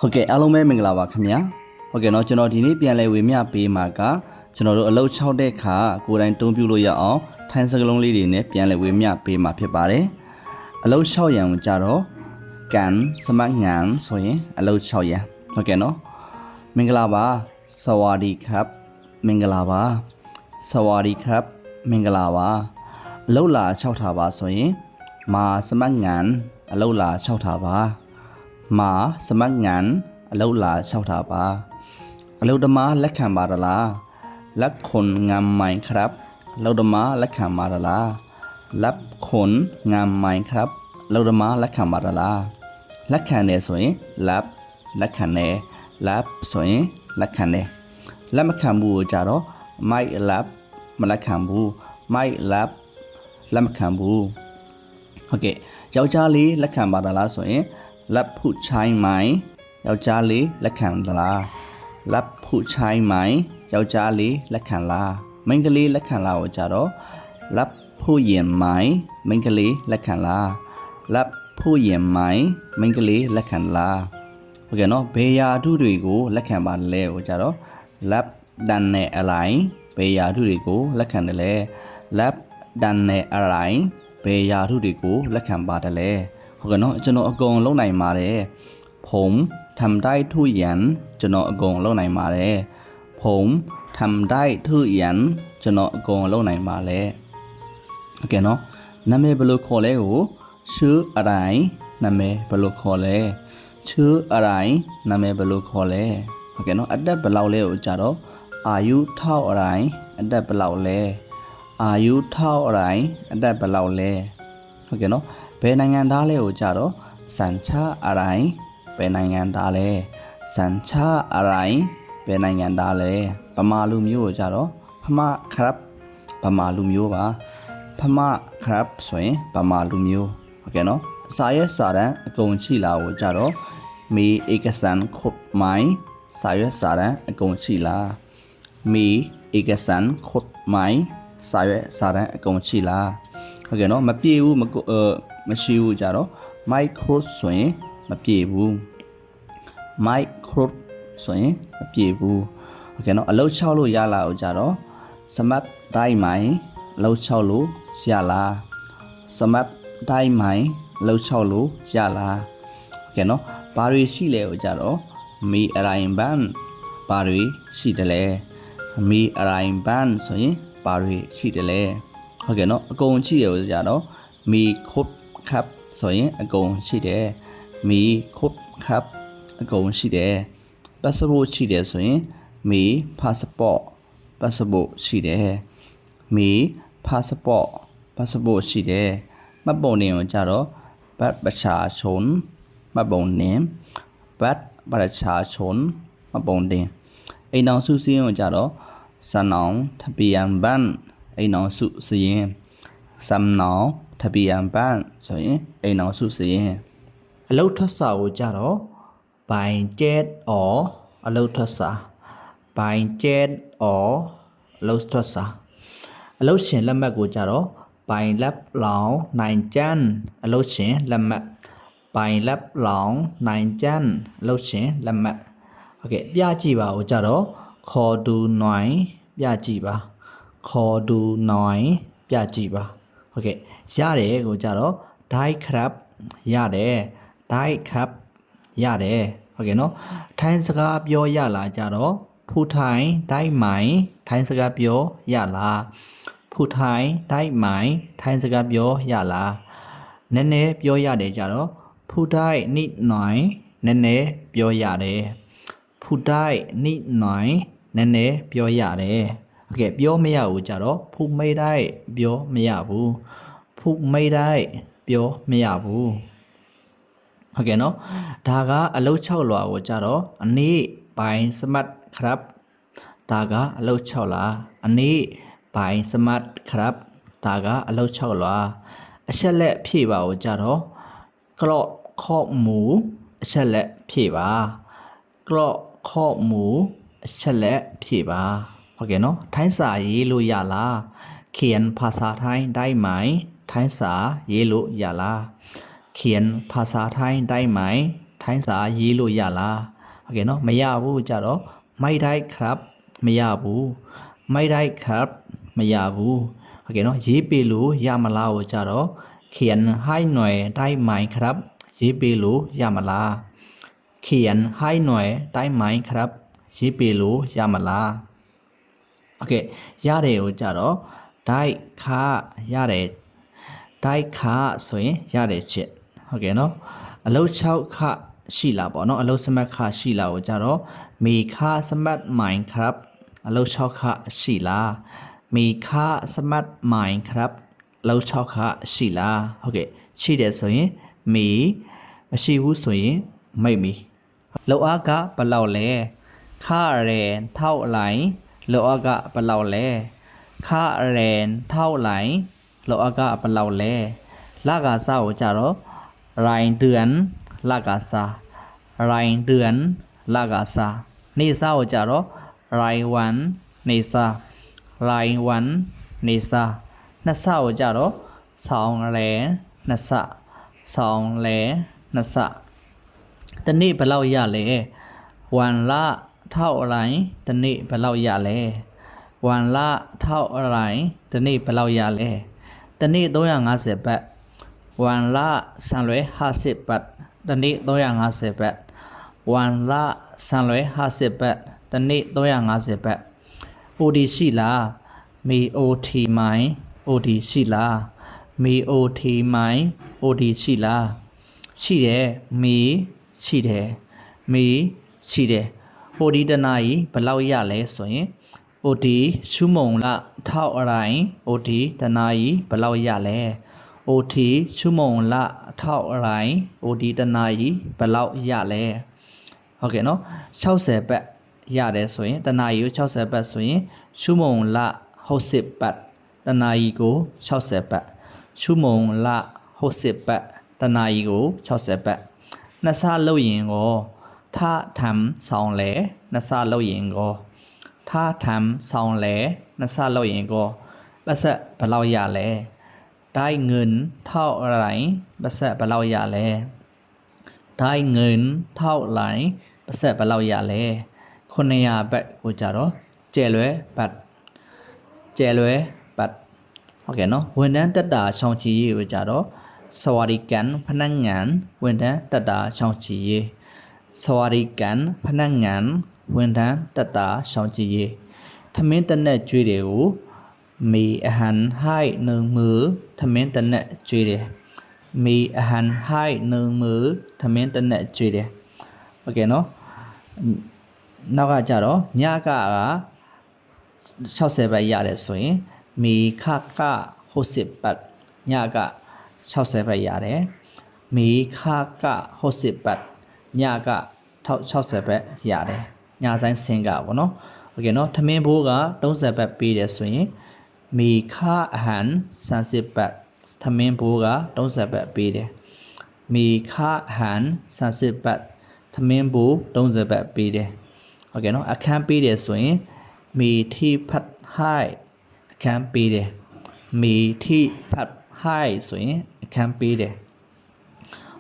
ဟုတ်ကဲ့အားလုံးပဲမင်္ဂလာပါခင်ဗျာဟုတ်ကဲ့เนาะကျွန်တော်ဒီနေ့ပြန်လဲဝေမျှပေးမှာကကျွန်တော်တို့အလုပ်6တဲ့ခါကိုယ်တိုင်တုံးပြလို့ရအောင်ထိုင်းစကလုံးလေးတွေနဲ့ပြန်လဲဝေမျှပေးမှာဖြစ်ပါတယ်အလုပ်6ရန်ကိုကြတော့ကန်စမတ်ငန်ဆိုရင်အလုပ်6ရန်ဟုတ်ကဲ့เนาะမင်္ဂလာပါစဝါဒီครับမင်္ဂလာပါစဝါဒီครับမင်္ဂလာပါအလုပ်လာ6ထားပါဆိုရင်မာစမတ်ငန်အလုပ်လာ6ထားပါမာစမတ်ငန်အလုပ်လာ6ထားပါအလုပ်ဓမ္မလက်ခံပါဒလားလက်ခွန်ငမ်မိုင်ครับအလုပ်ဓမ္မလက်ခံပါဒလားလက်ခွန်ငမ်မိုင်ครับအလုပ်ဓမ္မလက်ခံပါဒလားလက်ခံတယ်ဆိုရင်လက်ခံတယ်လက်ဆိုရင်လက်ခံတယ်လက်မခံဘူးကိုကြတော့မိုက်လက်မလက်ခံဘူးမိုက်လက်မခံဘူးဟုတ်ကဲ့ယောက်ျားလေးလက်ခံပါဒလားဆိုရင်လက်ဖုချိုင်းမိုင်ယောက်ျားလေးလက်ခံလားလက်ဖုချိုင်းမိုင်ယောက်ျားလေးလက်ခံလားမိန်းကလေးလက်ခံလားကိုကြတော့လက်ဖုရင်မိုင်မိန်းကလေးလက်ခံလားလက်ဖုရင်မိုင်မိန်းကလေးလက်ခံလားဟုတ်ကဲ့နော်ဘေယာဓုတွေကိုလက်ခံပါလဲကိုကြတော့လက်ဒန်နဲ့အလိုက်ဘေယာဓုတွေကိုလက်ခံတယ်လေလက်ဒန်နဲ့အလိုက်ဘေယာဓုတွေကိုလက်ခံပါတယ်လေဟုတ်ကဲ့နော်ကျွန်တော်အကုန်လုံးနိုင်ပါတယ်ผมทำได้ทุกอย่างကျွန်တော်အကုန်လုံးနိုင်ပါတယ်ผมทำได้ทุกอย่างကျွန်တော်အကုန်လုံးနိုင်ပါတယ်ဟုတ်ကဲ့နော်နာမည်ဘယ်လိုခေါ်လဲကိုชื่ออะไรနာမည်ဘယ်လိုခေါ်လဲชื่ออะไรနာမည်ဘယ်လိုခေါ်လဲဟုတ်ကဲ့နော်အသက်ဘယ်လောက်လဲကိုကြတော့အာยุเท่าอะไรအသက်ဘယ်လောက်လဲအာยุเท่าอะไรအသက်ဘယ်လောက်လဲဟုတ်ကဲ့နော်ဘယ်နိုင်ငံသားလဲကိုကြတော့สัญชาติอะไรဘယ်နိုင်ငံသားလဲสัญชาติอะไรဘယ်နိုင်ငံသားလဲဗမာလူမျိုးကိုကြတော့ဖမครับဗမာလူမျိုးပါဖမครับဆိုရင်ဗမာလူမျိုးဟုတ်ကဲ့နော်စာရွက်စာတမ်းအကုန်ရှိလာကိုကြတော့มีเอกสารครบไหมစာရွက်စာတမ်းအကုန်ရှိလားมีเอกสารครบไหมစာရွက်စာတမ်းအကုန်ရှိလားဟုတ်ကဲ့နော်မပြေဘူးမရှိဘူးကြတော့မိုက်ခရိုဆိုရင်မပြေဘူးမိုက်ခရိုဆိုရင်မပြေဘူးဟုတ်ကဲ့နော်အလုပ်6လို့ရလာအောင်ကြတော့စမတ်တိုင်းမိုင်အလုပ်6လို့ရလားစမတ်တိုင်းမိုင်အလုပ်6လို့ရလားဟုတ်ကဲ့နော်ဘာတွေရှိလဲကိုကြတော့มีอะไรบ้างဘာတွေရှိတယ်လဲมีอะไรบ้างဆိုရင်ဘာတွေရှိတယ်လဲဟုတ်ကဲ့နော်အကုန်ရှိရကြတော့มีครบครับဆိုရင်အကုန်ရှိတယ်มีครบครับအကုန်ရှိတယ် passport ရှိတယ်ဆိုရင်มี passport ရှိတယ်มี passport ရှိတယ်မှတ်ပုံတင်ကိုကြတော့บัตรประชาชนမှတ်ပုံတင်บัตรประชาชนမှတ်ပုံတင်အိမ်တော်စုစည်းရင်ကိုကြတော့စံနောင်ทะเบียนบ้านအိမ်တော်စုစည်းရင်စံနောင်ทะเบียนบ้านဆိုရင်အိမ်တော်စုစည်းရင်အလုတ်ထွက်စာကိုကြတော့ပိုင်ကျက်အော်အလုတ်ထွက်စာပိုင်ကျက်အော်အလုတ်ထွက်စာအလုတ်ရှင်လက်မှတ်ကိုကြတော့ပိုင်လက်လောင်နိုင်ကျန်းအလုတ်ရှင်လက်မှတ်ပိုင်လက်လောင်နိုင်ကျန်းအလုတ်ရှင်လက်မှတ်ဟုတ်ကဲ့ပြကြည့်ပါဦးကြတော့ခေါ်သူနိုင်ပြကြည့်ပါခေါ်သူနိုင်ပြကြည့်ပါဟုတ်ကဲ့ရတယ်ကိုကြတော့ဒိုက်ครับရတယ်ဒိုက်ครับရတယ်ဟုတ်ကဲ့နော်ထိုင်းစကားပြောရလားကြတော့ဖူထိုင်းဒိုက်မိုင်ထိုင်းစကားပြောရလားဖူထိုင်းဒိုက်မိုင်ထိုင်းစကားပြောရလားနည်းနည်းပြောရတယ်ကြတော့ဖူထိုင်းနိหน่อยနည်းနည်းပြောရတယ်ဖူထိုင်းနိหน่อยနည်းနည်းပြောရတယ်ဟုတ်ကဲ့ပြောမရဘူးကြတော့ဖူမိတ်တိုင်းပြောမရဘူးဖူမိတ်တိုင်းပြောမရဘူးဟုတ်ကဲ့နော်ဒါကအလုပ်6လွာကိုကြတော့အနည်းပိုင်စမတ်ครับဒါကအလုပ်6လားအနည်းပိုင်စမတ်ครับဒါကအလုပ်6လွာအချက်လက်ဖြည့်ပါကိုကြတော့ကလော့ခော့မူအချက်လက်ဖြည့်ပါကလော့ခော့မူအချက်လက်ဖြည့်ပါဟုတ်ကဲ့နော်ထိုင်းစာရေးလို့ရလားเขียนภาษาไทยได้ไหมထိုင်းစာရေးလို့ရလားเขียนภาษาไทยได้ไหมထိုင်းစာရေးလို့ရလား โอเคเนาะမရဘူးကြတော့ไม่ได้ครับမရဘူးไม่ได้ครับမရဘူးโอเคเนาะရေးပေးလို့ရမလားကိုကြတော့เขียนให้หน่อยได้ไหมครับရေးပေးလို့ရမလားเขียนให้หน่อยได้ไหมครับရေးပေးလို့ရမလားโอเคရတယ်ကိုကြတော့ได้ค่ะရတယ်ได้ค่ะဆိုရင်ရတယ်ချစ်โอเคเนาะအလုပ်6ခရှိလာပေါ့เนาะအလုပ်စမတ်ခရှိလာကိုကြတော့มีค่าสมัครใหม่ครับအလုပ်6ခရှိလားมีค่าสมัครใหม่ครับအလုပ်6ခရှိလားဟုတ်ကဲ့ရှိတယ်ဆိုရင်มีမရှိဘူးဆိုရင်ไม่มีလောက်အားကဘယ်လောက်လဲค่าแรงเท่าไหร่လောက်အားကဘယ်လောက်လဲค่าแรงเท่าไหร่လောက်အားကဘယ်လောက်လဲလကစားကိုကြတော့รายเดือนလကစားรายเดือนလကစားနေ့စားကိုကြတော့รายวันနေ့စားรายวันနေ့စားနှစ်စားကိုကြတော့2လဲနှစ်စား2လဲနှစ်စားတနေ့ဘယ်လောက်ရလဲวันละเท่าไหร่တနေ့ဘယ်လောက်ရလဲวันละเท่าไหร่တနေ့ဘယ်လောက်ရလဲတနေ့350ဘတ်วันละ350บาทတနေ့350บาทวันละ350บาทတနေ့350บาท OD ရှိလားมี OT ไหม OD ရှိလားมี OT ไหม OD ရှိလားရှိတယ်มีရှိတယ်มีရှိတယ် OD တနာရီဘယ်လောက်ရလဲဆိုရင် OD ชั่วโมงละเท่าไหร่ OD တနာရီဘယ်လောက်ရလဲ OT ชั่วโมงละเท่าไหร่ OD တနာရီဘယ်လောက်ရလဲဟုတ်ကဲ့နော်60ဘတ်ရတယ်ဆိုရင်တနာရီကို60ဘတ်ဆိုရင်ชั่วโมงละ60บาทတနာရီကို60บาทชั่วโมงละ60บาทတနာရီကို60บาทနှစ်ဆလုပ်ရင်ကိုถ้าทำ2လဲနှစ်ဆလုပ်ရင်ကိုถ้าทำ2လဲနှစ်ဆလုပ်ရင်ကိုပတ်ဆက်ဘယ်လောက်ရလဲได้เงินเท่าไหร่ပတ်ဆက်ဘယ်လောက်ရလဲได้เงินเท่าไหร่ပတ်ဆက်ဘယ်လောက်ရလဲ900ဘတ်ကိုကြတော့ကျဲလွဲဘတ်ကျဲလွဲဘတ်ဟုတ်ကဲ့နော်ဝန်ထမ်းတက်တာချောင်းချီရေးကိုကြတော့สวัสดิการพนักงานဝန်ထမ်းတက်တာချောင်းချီရေးสวัสดิการพนักงานဝန်ထမ်းတက်တာချောင်းချီရေးထမင်းတနက်ကျွေးတယ်ကိုมีอาหารให้1มื้อထမင်းတနက်ကျွေးတယ်มีอาหารให้1มื้อထမင်းတနက်ကျွေးတယ်โอเคเนาะနောက်ကကြတော့ညက60ဘတ်ရတယ်ဆိုရင်มีค่าက60บาทညက60ဘတ်ရတယ်มีค่าက60บาทညက60ဘတ်ရတယ်ညဆိုင်စင်ကပေါ့နော်โอเคเนาะထမင်းဘိုးက30ဘတ်ပေးတယ်ဆိုရင်มีค่าอาหาร30บาทထမင်းဘိုးက30ဘတ်ပေးတယ်มีค่าอาหาร30บาทထမင်းဘိုး30ဘတ်ပေးတယ်โอเคเนาะအခန်းပေးတယ်ဆိုရင်มีที่พักให้အခန်းပေးတယ်มีที่พักให้ဆိုရင်အခန်းပေးတယ်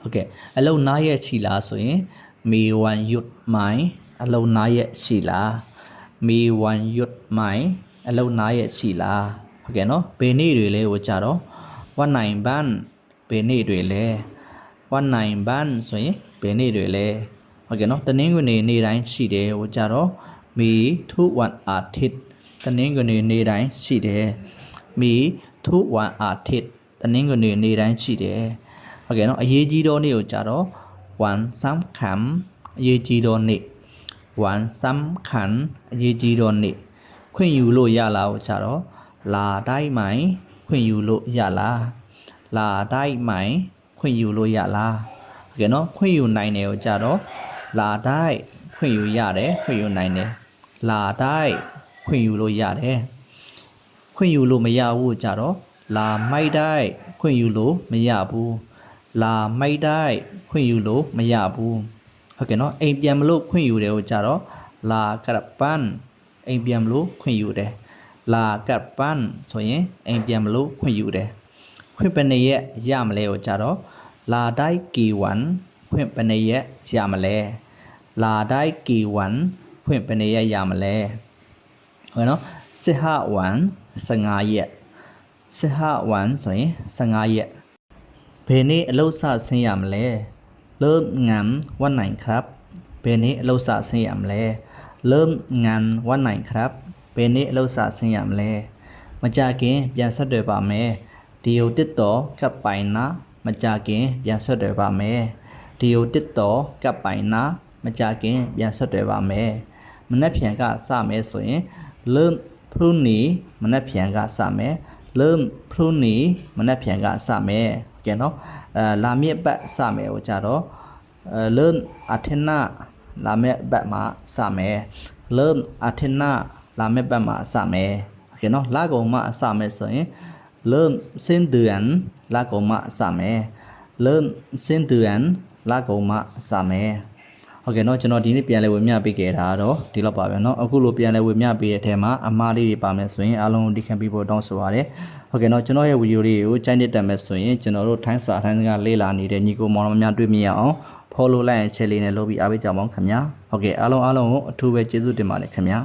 โอเคအလုံးနားရက်ချီလားဆိုရင်มีวันหยุดไหมအလုံးနားရက်ရှိလားมีวันหยุดไหมအလုံးနားရက်ရှိလားโอเคเนาะဘယ်နေ့တွေလဲကိုကြတော့วันไหนบ้านဘယ်နေ့တွေလဲวันไหนบ้านဆိုရင်ဘယ်နေ့တွေလဲโอเคเนาะတနင်္ဂနွေနေ့တိုင်းရှိတယ်ကိုကြတော့มีทุกวันอาทิตย์တနင်္ဂနွေနေ့တိုင်းရှိတယ်มีทุกวันอาทิตย์တနင်္ဂနွေနေ့တိုင်းရှိတယ်โอเคเนาะအရေးကြီးတော့နေ့ကိုကြတော့วันสำคัญအရေးကြီးတော့နေ့วันสำคัญအရေးကြီးတော့နေ့ခွင့်ယူလို့ရလားကိုကြတော့လာได้ไหมခွင့်ယူလို့ရလားလာได้ไหมခွင့်ယူလို့ရလားโอเคเนาะခွင့်ယူနိုင်တယ်ကိုကြတော့လာได้ခွင့်ယူရတယ်ခွင့်ယူနိုင်တယ်လာได้ခွင့်ယူလို့ရတယ်ခွင့်ယူလို့မရဘူးကြတော့လာမိုက်ได้ခွင့်ယူလို့မရဘူးလာမိုက်ได้ခွင့်ယူလို့မရဘူးဟုတ်ကဲ့เนาะအိမ်ပြန်မလို့ခွင့်ယူတယ်ကိုကြတော့လာကရပန်အိမ်ပြန်မလို့ခွင့်ယူတယ်လာကရပန်ဆိုရင်အိမ်ပြန်မလို့ခွင့်ယူတယ်ခွင့်ပနေရက်ရမလဲကိုကြတော့လာได้กี่วันခွင့်ပနေရက်ရမလဲ လာได้กี่วันဖွင့်เป็นရရမလဲဟုတ်ကဲ့နော်15วัน15ရက်15วันဆိုရင်15ရက်ဘယ်နေ့အလုပ်စဆင်းရမလဲเริ่มงานวันไหนครับဘယ်နေ့အလုပ်စဆင်းရမလဲเริ่มงานวันไหนครับဘယ်နေ့အလုပ်စဆင်းရမလဲမကြခင်ပြန်ဆက်တွေ့ပါမယ်ဒီယိုတစ်တော်ကပ်ပိုင်နာမကြခင်ပြန်ဆက်တွေ့ပါမယ်ဒီယိုတစ်တော်ကပ်ပိုင်နာမကြခင်ပြန်ဆက်တွေ့ပါမယ်မနက်ဖြန်ကစမယ်ဆိုရင်เริ่มพรุ่งนี้မနက်ဖြန်ကစမယ်เริ่มพรุ่งนี้မနက်ဖြန်ကစမယ်โอเคเนาะလာမြစ်ပတ်စမယ်ဟိုကြတော့เริ่มอาทิตย์หน้าလာမြစ်ပတ်မှာစမယ်เริ่มอาทิตย์หน้าလာမြစ်ပတ်မှာစမယ်โอเคเนาะလကုန်မှာစမယ်ဆိုရင်เริ่มสิ้นเดือนลาကုန်မှစမယ်เริ่มสิ้นเดือนลาကုန်မှစမယ်ဟုတ်ကဲ့เนาะကျွန်တော်ဒီနေ့ပြန်လဲဝင်မြပေးခဲ့တာတော့ဒီလောက်ပါပဲเนาะအခုလိုပြန်လဲဝင်မြပေးတဲ့အထဲမှာအမှားလေးတွေပါမယ်ဆိုရင်အားလုံးဒီခံပြီးဖို့တောင်းဆိုပါရစေဟုတ်ကဲ့เนาะကျွန်တော်ရဲ့ဗီဒီယိုလေးကိုကြိုက်နေတတ်မယ်ဆိုရင်ကျွန်တော်တို့ထိုင်းစာထိုင်းကလေးလာနေတဲ့ညီကိုမောင်နှမများတွေ့မြင်ရအောင် follow လိုက်ရင် share လေးနဲ့လုပ်ပြီးအားပေးကြပါအောင်ခင်ဗျာဟုတ်ကဲ့အားလုံးကိုအထူးပဲကျေးဇူးတင်ပါတယ်ခင်ဗျာ